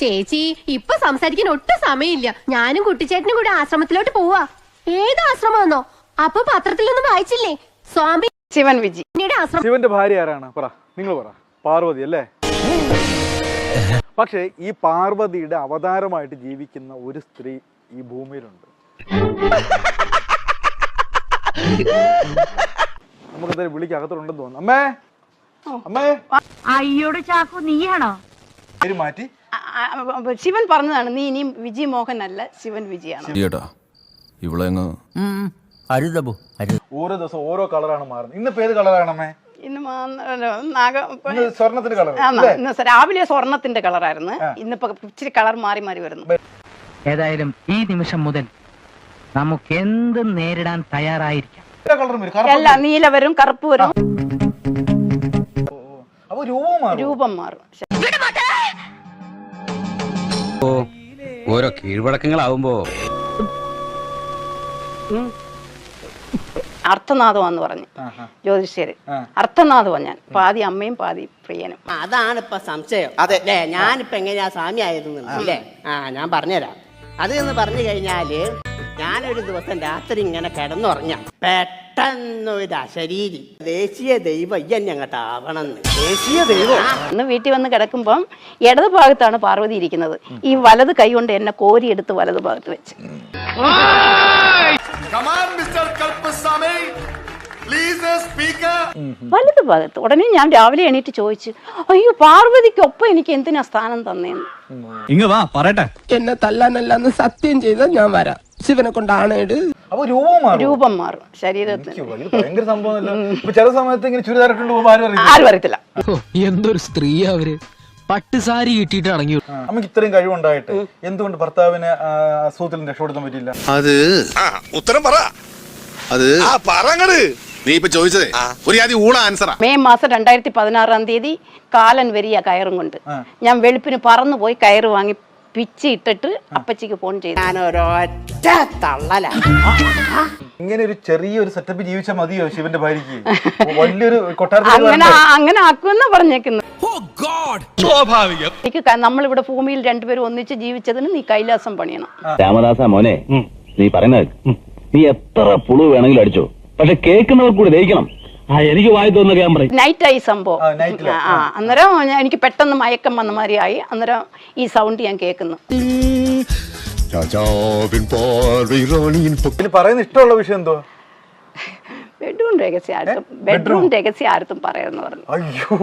ചേച്ചി ഇപ്പൊ സംസാരിക്കാൻ ഒട്ടും സമയമില്ല. ഞാനും കുട്ടിച്ചേട്ടനും കൂടി ആശ്രമത്തിലോട്ട് പോവാ. ഏത് ആശ്രമമെന്നോ? അപ്പൊ പത്രത്തിലൊന്നും വായിച്ചില്ലേ? സ്വാമി ശിവൻ വിജി. ശിവന്റെ ഭാര്യ ആരാണ്? പറ, നിങ്ങൾ പറ. പാർവതി അല്ലേ? പക്ഷേ ഈ പാർവതിയുടെ അവതാരമായിട്ട് ജീവിക്കുന്ന ഒരു സ്ത്രീ ഈ ഭൂമിയിലുണ്ട്. നമുക്കെന്തായാലും വിളിക്കകത്തുണ്ടെന്ന് തോന്നുന്നു. അമ്മേ, അമ്മേ. അയ്യോട് ചാക്കു, നീയാണോ? പേര് മാറ്റി ശിവൻ പറഞ്ഞതാണ്. നീ ഇനിയും വിജി മോഹൻ അല്ല, ശിവൻ വിജിയാണ്. ഓരോ ദിവസം ഓരോ കളറാണ് മാറുന്നത്. ഇന്നിപ്പോ ഏത് കളറാണ് അമ്മേ? ഇന്ന് സ്വർണത്തിന്റെ കളർ. ഇന്ന് രാവിലെ സ്വർണത്തിന്റെ കളറായിരുന്നു. ഇന്നിപ്പോ ഇച്ചിരി കളർ മാറി മാറി വരുന്നു. ഏതായാലും ഈ നിമിഷം മുതൽ നമുക്ക് എന്തും നേരിടാൻ തയ്യാറായിരിക്കാം. അല്ല, നീല വരും, കറുപ്പ് വരും, രൂപം മാറും. ഓരോ കീഴ്വഴക്കങ്ങളാവുമ്പോ അർത്ഥനാഥമാന്ന് പറഞ്ഞു ജ്യോതിഷര്. അർത്ഥനാഥമാ ഞാൻ. പാതി അമ്മയും പാതി പ്രിയനും. അതാണ് ഇപ്പൊ സംശയം. അതെ, ഞാനിപ്പോ എങ്ങനെയാ സ്വാമി ആയിരുന്നു അല്ലേ? ഞാൻ പറഞ്ഞുതരാം. അത് എന്ന് പറഞ്ഞു കഴിഞ്ഞാല്, ഞാനൊരു ദിവസം രാത്രി ഇങ്ങനെ കിടന്നുറങ്ങ, പെട്ടെന്നൊരു അശരീരി ദേശീയ ദൈവം ഞങ്ങട്ട് ആവണമെന്ന്. ദേശീയ ദൈവം ഇന്ന് വീട്ടിൽ വന്ന് കിടക്കുമ്പം ഇടത് ഭാഗത്താണ് പാർവതി ഇരിക്കുന്നത്. ഈ വലത് കൈ കൊണ്ട് എന്നെ കോരിയെടുത്ത് വലത് ഭാഗത്ത് വെച്ച്. വലത് ഭാഗത്ത്. ഉടനെ ഞാൻ രാവിലെ എണീറ്റ് ചോദിച്ചു, അയ്യോ പാർവതിക്കൊപ്പം എനിക്ക് എന്തിനാ സ്ഥാനം തന്നേന്ന്. എന്നെ തല്ലാനല്ലെന്ന് സത്യം ചെയ്ത ഞാൻ വരാം. ശിവനെ കൊണ്ടാണ് രൂപം മാറും ശരീരത്തിന്. ഭയങ്കര സംഭവം. ചില സമയത്ത് ഇങ്ങനെ ചുരിദാറിട്ടുണ്ട് ആരും അറിയത്തില്ല. എന്തൊരു സ്ത്രീ അവര്. പട്ടുസാരി കിട്ടിയിട്ട് അടങ്ങി. നമുക്ക് ഇത്രയും കഴിവുണ്ടായിട്ട് എന്തുകൊണ്ട് ഭർത്താവിന് അസുഖത്തിൽ രക്ഷപ്പെടുത്താൻ പറ്റില്ല? അത് ഉത്തരം പറ. അത് പറങ്ങട്. നീ ഇപ്പൊ ചോദിച്ചതേ ഒരു ആദ്യം ഊണ ആൻസറാ. മെയ് മാസം 2016 കാലൻ വരിക കയറും കൊണ്ട് ഞാൻ വെളുപ്പിന് പറന്നു പോയി കയറ് വാങ്ങി പിച്ചി ഇട്ടിട്ട് അപ്പച്ചിക്ക് ഫോൺ ചെയ്തു. ഞാനൊരൊറ്റ തള്ളല. ഇങ്ങനെ ഒരു ചെറിയൊരു സെറ്റപ്പ് ജീവിച്ചാൽ മതിയോ ശിവന്റെ ഭാര്യക്ക്? വലിയൊരു കൊട്ടാരത്തിൽ അങ്ങനെ ആക്കുമെന്നാ പറഞ്ഞേക്കുന്നു. എനിക്ക് നമ്മളിവിടെ ഭൂമിയിൽ രണ്ടുപേരും ഒന്നിച്ച് ജീവിച്ചതിന് നീ കൈലാസം പണിയണം. രാമദാസ മോനെ, നീ പറയുന്നത് നീ എത്ര പുളു വേണമെങ്കിലും അടിച്ചോ, പക്ഷെ കേൾക്കുന്നവർ കൂടി ദഹിക്കണം. എനിക്ക് വായി തോന്നുന്ന ഞാൻ പറയും. നൈറ്റായി സംഭവം. അന്നേരം എനിക്ക് പെട്ടെന്ന് മയക്കം വന്ന മാതിരി ആയി. അന്നേരം ഈ സൗണ്ട് ഞാൻ കേൾക്കുന്നു. പറയുന്ന ഇഷ്ടമുള്ള വിഷയം എന്തോ? ബെഡ്റൂം രഹസ്യം ആർത്തും പറയുന്നു പറഞ്ഞു. അയ്യോ.